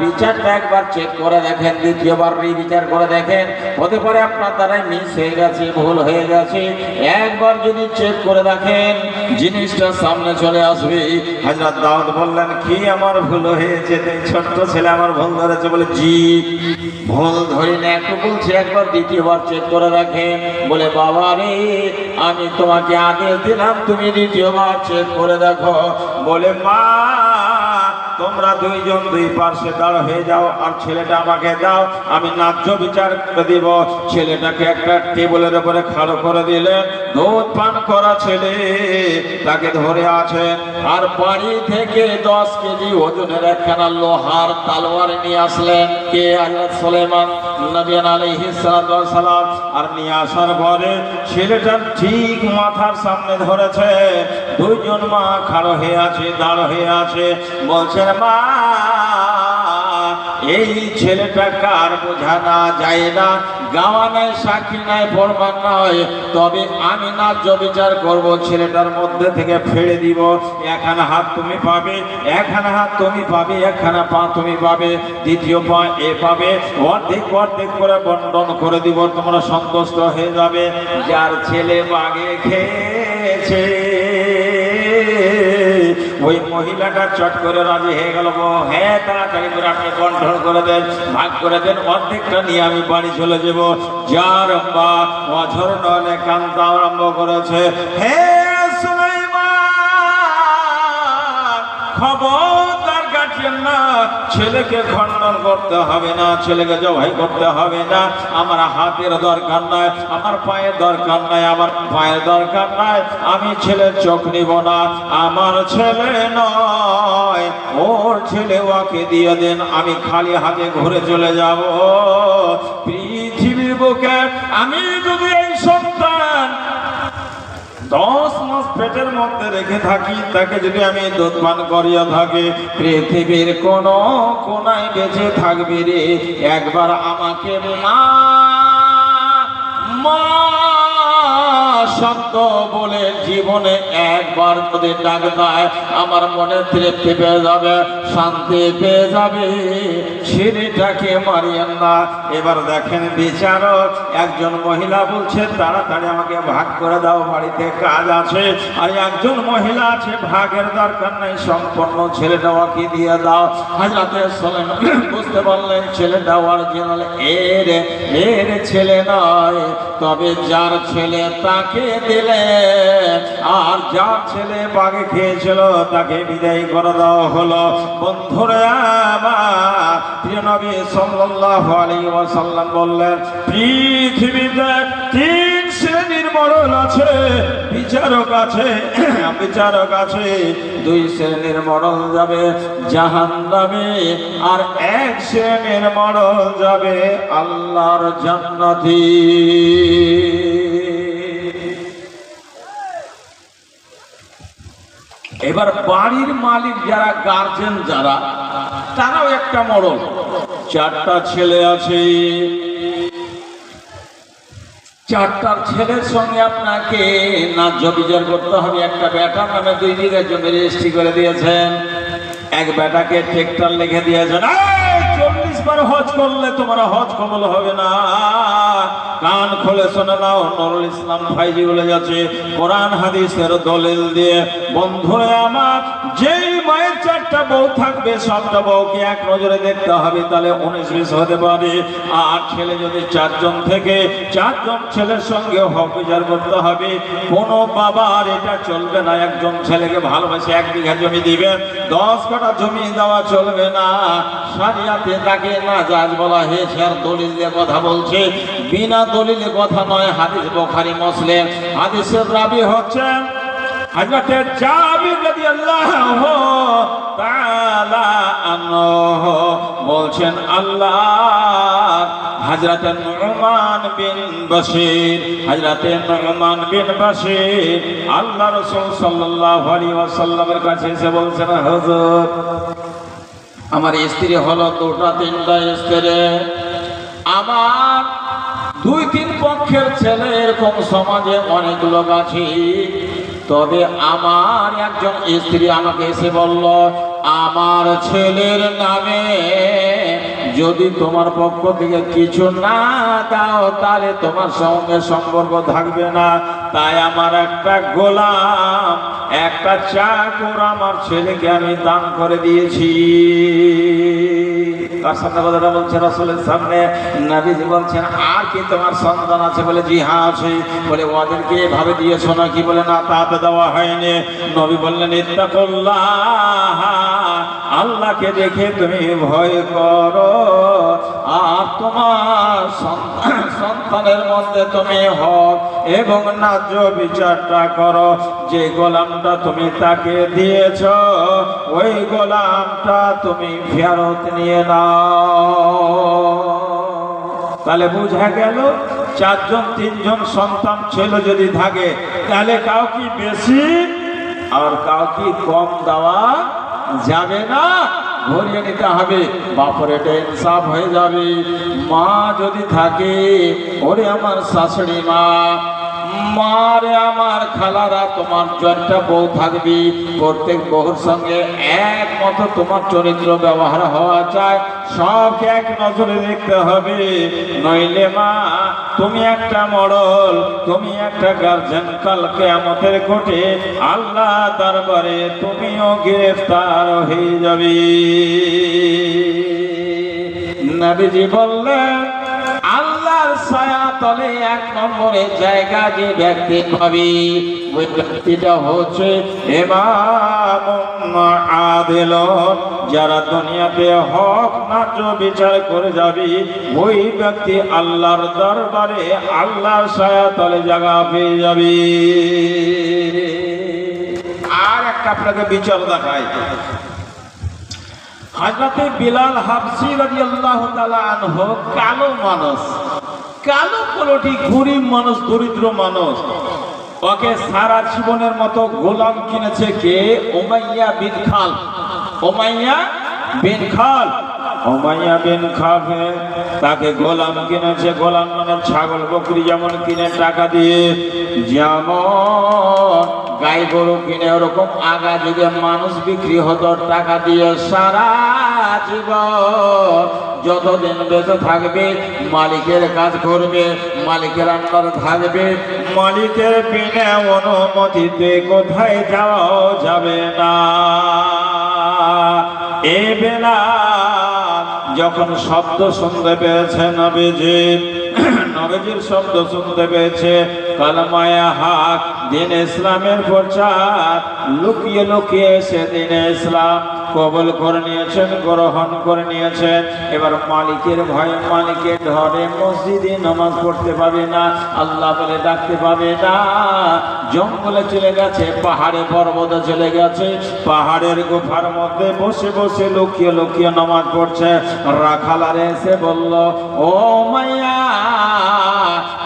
বিচারটা একবার চেক করে দেখেন, দ্বিতীয়বার রিবিচার করে দেখেন, হতে পারে আপনার দ্বারাই মিস হয়ে গেছে, ভুল হয়ে গেছে। একবার যদি চেক করে দেখেন জিনিসটা সামনে চলে আসবে। হযরত দাউদ বললেন, কি আমার ভুল হয়েছে? ছোট্ট ছেলে আমার ভুল ধরেছে বলে, জি ভুল ধরি না, একটু বলছি একবার দ্বিতীয়বার চেক করে দেখেন। বলে, বাবা রে, আমি তোমাকে আদেশ দিলাম তুমি দ্বিতীয়বার চেক করে দেখো। বলে, মা তোমরা দুইজন দুই পার্শ্বে দাঁড় হয়ে যাও, আর ছেলেটা আমাকে দাও, আমি ন্যায্য বিচার করে দিব। ছেলেটাকে একটা টেবিলের উপরে খাড়ো করে দিলেন। দুধ পান করা ছেলে, তাকে ধরে আছে, আর বাড়ি থেকে 10 কেজি ওজনের একখানা লোহার তালোয়ার নিয়ে আসলেন। কে? হযরত সুলাইমান নবী আলাইহিস সালাম। আর নিয়ে আসার পরে ছেলেটার ঠিক মাথার সামনে ধরেছে। দুইজন মা খাড়ো হয়ে আছে, দাঁড় হয়ে আছে। বলছেন, মা এই ছেলেটা কার বোঝা না যায় না, গাওয়া নাই, সাক্ষী নাই, প্রমাণ নয়, তবে আমি ন্যায্য বিচার করব। ছেলেটার মধ্যে থেকে ফেলে দিব। একখানা হাত তুমি পাবে, একখানা হাত তুমি পাবে, একখানা পা তুমি পাবে, দ্বিতীয় পা এ পাবে। অর্ধেক অর্ধেক করে বন্টন করে দিব, তোমরা সন্তুষ্ট হয়ে যাবে। যার ছেলে বাগে খেয়েছে ওই মহিলাটা চট করে রাজি হয়ে গেল। হ্যাঁ, তাড়াতাড়ি করে আপনি কন্ট্রোল করে দেন, ভাগ করে দেন, অর্ধেকটা নিয়ে আমি বাড়ি চলে যাব। যার বা অঝর নলে কান্তা আরম্ভ করেছে, হে সুলাইমান, খবরদার গার্জিয়ান না, ছেলেকে খণ্ডন করতে হবে না, ছেলেকে জবাই করতে হবে না। আমার হাতের দরকার নাই, আমার পায়ের দরকার নাই, আমার পায়ের দরকার নাই, আমি ছেলের চোখ নিব না। আমার ছেলে নয়, ওর ছেলে, ওকে দিয়ে দেন, আমি খালি হাতে ঘুরে চলে যাব। পৃথিবীর বুকে আমি যদি এই সন্তান 10 মাস পেটের মধ্যে রেখে থাকি, তাকে যদি আমি দুধ পান করিয়া থাকি, পৃথিবীর কোন কোনায় বেঁচে থাকবে রে। একবার আমাকে মা মা শব্দ বলে জীবনে একবার যদি ডাক দেয়, আমার মনে তৃপ্তি পেয়ে যাবে, শান্তি পেয়ে যাবে। ছেলেটাকে মারিয়েন না। এবার দেখেন বিচারক, একজন মহিলা বলছে, তাড়াতাড়ি আমাকে ভাগ করে দাও, বাড়িতে কাজ আছে। আর একজন মহিলা আছে, ভাগের দরকার নাই, সম্পূর্ণ ছেলেটা ওকে দিয়ে দাও। হযরত সুলাইমান বুঝতে পারলেন ছেলেটা অরিজিনাল এর ছেলে নয়, তবে যার ছেলে তাকে দিলে, আর যার ছেলে বাগে খেয়েছিল তাকে বিদায় করে দেওয়া হলো। বন্ধুরা আমার, প্রিয় নবী সাল্লাল্লাহু আলাইহি ওয়াসাল্লাম বললেন, পৃথিবীতে 3 শ্রেণীর মরণ আছে, বিচারক আছে, বিচারক আছে। 2 শ্রেণীর মরণ যাবে জাহান্নামে, আর 1 শ্রেণীর মরণ যাবে আল্লাহর জান্নাতে। এবার বাড়ির মালিক যারা, গার্জেন যারা, তারাও একটা মরণ। 4টা ছেলে আছে, 4টার ছেলের সঙ্গে আপনাকে ন্যায্য বিচার করতে হবে। একটা বেটার নামে 2 বিঘা জমি রেজিস্ট্রি করে দিয়েছেন, এক বেটাকে ট্রেক্টর লিখে দিয়েছেন। 40 বার হজ করলে তোমার হজ কবুল হবে না। কান খুলে শুনে নাও, নুরুল ইসলাম ভাইজি বলে যাচ্ছে কোরআন হাদিসের দলিল দিয়ে। বন্ধুরা আমার, যেই মায়ের 4টা বউ থাকবে, সবটা বউকে এক নজরে দেখতে হবে, তাহলে 19-20 হতে পারে। আর ছেলে যদি 4 জন থেকে 4 জন ছেলের সঙ্গে হক বিচার করতে হবে। কোনো বাবার এটা চলবে না, একজন ছেলেকে ভালোবাসে 1 বিঘা জমি দিবে, 10 কাঠা জমি দেওয়া চলবে না। শরিয়াতে তাকে নাজায়েজ বলা হয়েছে। আর দলিল দিয়ে কথা বলছে, বিনা দলিলে কথা নয়। হাদিস বুখারী মুসলিম। হাদিসের রাবি হচ্ছেন হযরত জাবির রাদিয়াল্লাহু তাআলা আনহু, বলছেন আল্লাহ হযরত নুমান বিন বাশির, হযরত নুমান বিন বাশির আল্লাহ রাসূল সাল্লাল্লাহু আলাইহি ওয়াসাল্লামের কাছে এসে বলছেন, হুজুর আমার স্ত্রী হলো 2টা 3টা স্ত্রী, আমার 2-3 পক্ষের ছেলে, এরকম সমাজে অনেক লোক আছে। তবে আমার একজন স্ত্রী আমাকে এসে বলল, আমার ছেলের নামে যদি তোমার পক্ষ থেকে কিছু না দাও তাহলে তোমার সঙ্গে সম্পর্ক থাকবে না। তাই আমার একটা গোলাম, একটা চাকর আমার ছেলেকে আমি দান করে দিয়েছি। কার সামনে কথাটা বলছে? রাসূলের সামনে। নবীজি বলছেন, আর কি তোমার সন্তান আছে? বলে জি হ্যাঁ আছে। বলে ওদেরকে এভাবে দিয়েছো নাকি? বলে না, তাতে দেওয়া হয়নি। নবী বললেন, ইত্তাকুল্লাহ, আল্লাহকে দেখে তুমি ভয় করো, আর তোমার সন্তানের মধ্যে তুমি হক এবং ন্যায্য বিচারটা করো। যে গোলামটা তুমি তাকে দিয়েছ ওই গোলামটা তুমি ফেরত নিয়ে নাও। তাহলে বুঝা গেল, 4 জন 3 জন সন্তান ছেলে যদি থাকে তাহলে কাউকে বেশি আর কাউকে কম দেওয়া যাবে না, ভরিয়ে নিতে হবে। বাপরে এটা ইনসাফ হয়ে যাবে। মা যদি থাকে, ওরে আমার শাশুড়ি মা, মারে আমার খালারা, তোমার জনটা বউ থাকবি, প্রত্যেক বউর সঙ্গে এক মতো তোমার চরিত্র ব্যবহার হওয়া চাই, সবকে এক নজরে দেখতে হবে। নইলে মা তুমি একটা মডল, তুমি একটা গার্জেন, কাল কিয়ামতের কোটে আল্লাহ দরবারে তুমিও গ্রেফতার হয়ে যাবে। নবীজি বললেন, আল্লাহর ছায়া তলে 1 নম্বরে জায়গা যে ব্যক্তি পাবে, ওই ব্যক্তিটা হচ্ছে ইমামুন আদিল। যারা দুনিয়াতে হক ন্যায্য বিচার করে যাবে, ওই ব্যক্তি আল্লাহর দরবারে আল্লাহর ছায়া তলে জায়গা পেয়ে যাবে। আর একটা আপনাকে বিচার দেখায়। হযরতে বিলাল হাবশী রাদিয়াল্লাহু তাআলা আনহু কালো মানুষ, কালো কলটি, গরিব মানুষ, দরিদ্র মানুষ। ওকে সারা জীবনের মতো গোলাম কিনেছে কে? উমাইয়া বিন খাল। উমাইয়া বিন খাল, উমাইয়া বিন খাল তাকে গোলাম কিনেছে। গোলাম মানে ছাগল বকরি যেমন কিনে টাকা দিয়ে, যেমন গাই গরু কিনে, ওরকম আগা যুগে মানুষ বিক্রি হতো টাকা দিয়ে। সারা জীবন যতদিন বেঁচে থাকবে মালিকের কাজ করবে, মালিকের আন্ডারে থাকবে, মালিকের বিনা অনুমতিতে কোথায় যাওয়াও যাবে না। এ বেলা যখন শব্দ শুনতে পেয়েছে নবীজির শব্দ শুনতে পেয়েছে, কালেমায়ে হক, দ্বীন ইসলামের প্রচার, লুকিয়ে লুকিয়ে সে দ্বীন ইসলাম কবুল করে নিয়েছেন, গ্রহণ করে নিয়েছেন। এবার মালিকের ভয়ে, মালিকের ধরে মসজিদে নামাজ পড়তে পাবে না, আল্লাহ বলে ডাকতে পাবে না। জঙ্গলে চলে গেছে, পাহাড়ে পর্বতে চলে গেছে, পাহাড়ের গুফার মধ্যে বসে বসে লুকিয়ে লুকিয়ে নামাজ পড়ছে। রাখালারে এসে বলল, ও মাইয়া,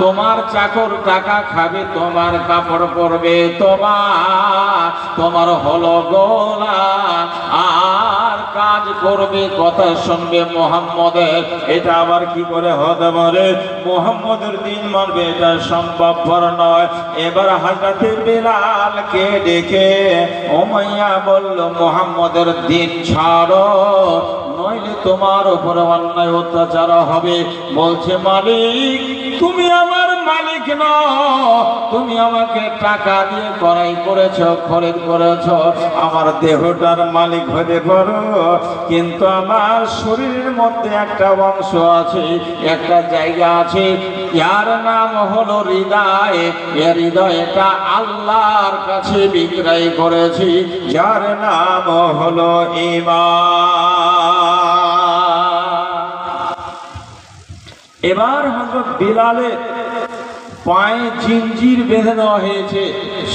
তোমার চাকর টাকা খাবে, তোমার কাপড় পরবে, তোমার হলো গোলাম, আর কাজ করবে, কথা শুনবে মুহাম্মদের। এটা আবার কি করে হতে পারে? মুহাম্মদের দিন মানবে, এটা সম্ভবপর নয়। এবার হযরত বিলালকে ডেকে উমাইয়া বলল, মুহাম্মদের দিন ছাড়ো, নইলে তোমার উপরে অন্যায় অত্যাচার হবে। বলছে, মালিক তুমি আমার মালিক নও, তুমি আমাকে টাকা দিয়ে ক্রয় করেছো, খরিদ করেছো, আমার দেহটার মালিক হতে পারো, কিন্তু আমার শরীরের মধ্যে একটা অংশ আছে, একটা জায়গা আছে, যার নাম হলো হৃদয়। এই হৃদয়টা আল্লাহর কাছে বিক্রয় করেছি, যার নাম হলো ঈমান। এবার হযরত বিলালের পায়ে জিঞ্জির বেঁধে নেওয়া হয়েছে,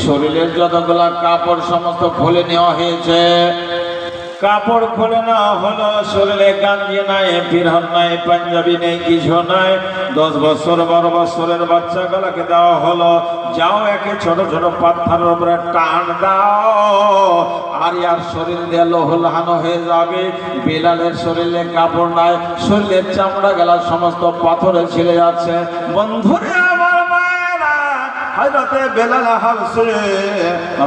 শরীরের যতগুলা কাপড় সমস্ত খুলে নেওয়া হয়েছে। কাপড় খুলে নেওয়া হলো, শরীরে গাঞ্জি নাই, ফিরহন নাই, পাঞ্জাবি নেই, কিছু নাই। 10 বছর 12 বছরের বাচ্চাগুলোকে দেওয়া হলো, যাও একে ছোট ছোট পাথরের উপরে টান দাও, আর ইয়ার শরীর দিয়ে লোহলানো হয়ে যাবে। বিলালের শরীরে কাপড় নাই, শরীরের চামড়া গেলা সমস্ত পাথরে ছিঁড়ে যাচ্ছে। বন্ধুরে আমার মায়েরা, হযরতে বেলাল হাবশী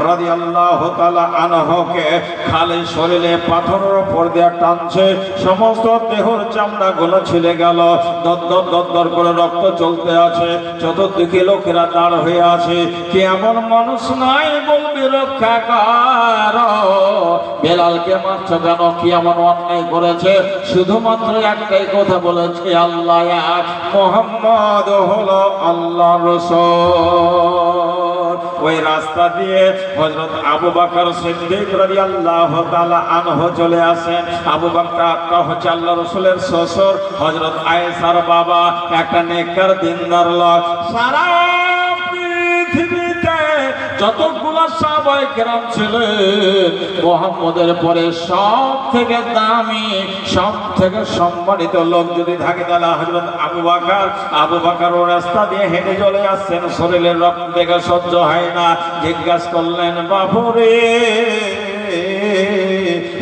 রাদিয়াল্লাহু তাআলা আনহুকে খালি শরীরে পাথরের উপর দিয়ে টানছে, সমস্ত দেহর চামড়া গুলো ছিলে গেল, দরদর দরদর করে রক্ত চলতে আছে, চতুর্দিকে লোকেরা দাঁড় হয়ে আছে। কি এমন মানুষ নাই বলবে রক্ষা কর, বেলালকে মারছ কেন, কি এমন অন্যায় করেছে? শুধুমাত্র একটাই কথা বলেছে, আল্লাহ এক, মুহাম্মদ হলো আল্লাহর রাসূল। ওই রাস্তা দিয়ে হযরত আবু বকর সিদ্দিক রাদিয়াল্লাহু তাআলা আনহু চলে আসেন। আবু বকর হচ্ছে আল্লাহ রাসূলের শ্বশুর, হযরত আয়েশার বাবা, একটা নেককার দিনদার লোক। সারা পৃথিবীতে যতগুলো সাহাবায়ে কেরাম ছিলেন, মুহাম্মদের পরে সব থেকে দামি, সব থেকে সম্মানিত লোক যদি থাকে তাহলে হযরত আবু বকর। আবু বকর ও রাস্তা দিয়ে হেঁটে চলে আসছেন, শরীরের রক্ত দেখে সহ্য হয় না, জিজ্ঞাসা করলেন, বাপুরে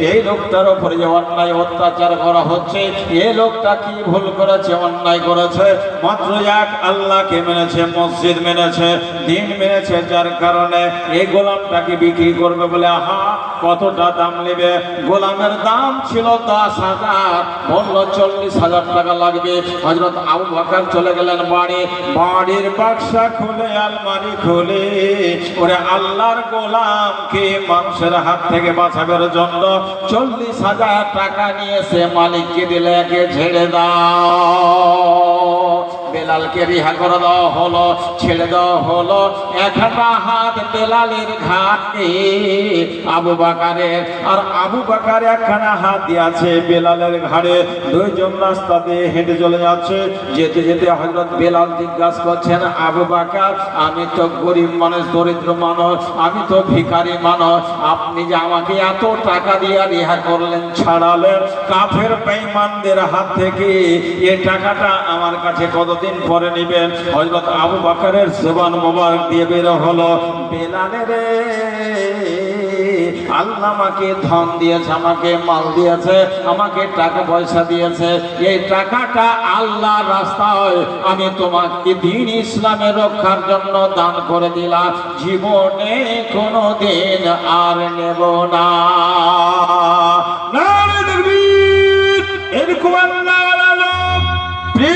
এই লোকটার উপরে যে অন্যায় অত্যাচার করা হচ্ছে, এই লোকটা কি ভুল করেছে, অন্যায় করেছে? মাত্র এক আল্লাহকে মেনেছে, মসজিদ মেনেছে, দিন মেনেছে, যার কারণে এই গোলামটাকে বিক্রি করবে বলে, আহা কতটা দাম নেবে? গোলামের দাম ছিল 10,000, বলল 40,000 টাকা লাগবে। হযরত আবু বকর চলে গেলেন বাড়ি, বাড়ির বাক্সা খুলে, আলমারি খুলে, ওরে আল্লাহর গোলামকে মানুষের হাত থেকে বাঁচাবার জন্য 40,000 টাকা নিয়ে সে মালিককে দিলে, একে ছেড়ে দাও। বেলালকে রিহা করে দেওয়া হলো, ছেড়ে দেওয়া হলো। একটা হাত বেলালের ঘাড়ে আবু বকরের, আর আবু বকর একখানা হাত দিয়েছে বেলালের ঘাড়ে। দুইজন রাস্তা দিয়ে হেঁটে চলে যাচ্ছে। যেতে যেতে হযরত বেলাল জিজ্ঞাসা করছেন, আবু বকর আমি তো গরিব মানুষ, দরিদ্র মানুষ, আমি তো ভিখারি মানুষ, আপনি যে আমাকে এত টাকা দিয়ে রিহা করলেন, ছাড়ালেন কাফের বেঈমানদের হাত থেকে, এই টাকাটা আমার কাছে কতদিন পরে নেবেন? হযরত আবু বকরের জবান মোবারক দিয়ে বের হলো, বেলালের আল্লাহ আমাকে ধন দিয়েছে, আমাকে মাল দিয়েছে, আমাকে টাকা পয়সা দিয়েছে, এই টাকাটা আল্লাহর রাস্তায় আমি তোমাকে দ্বীন ইসলামের রক্ষার জন্য দান করে দিলাম, জীবনে কোনো দিন আর নেব না। নারে তাকবীর! এরকম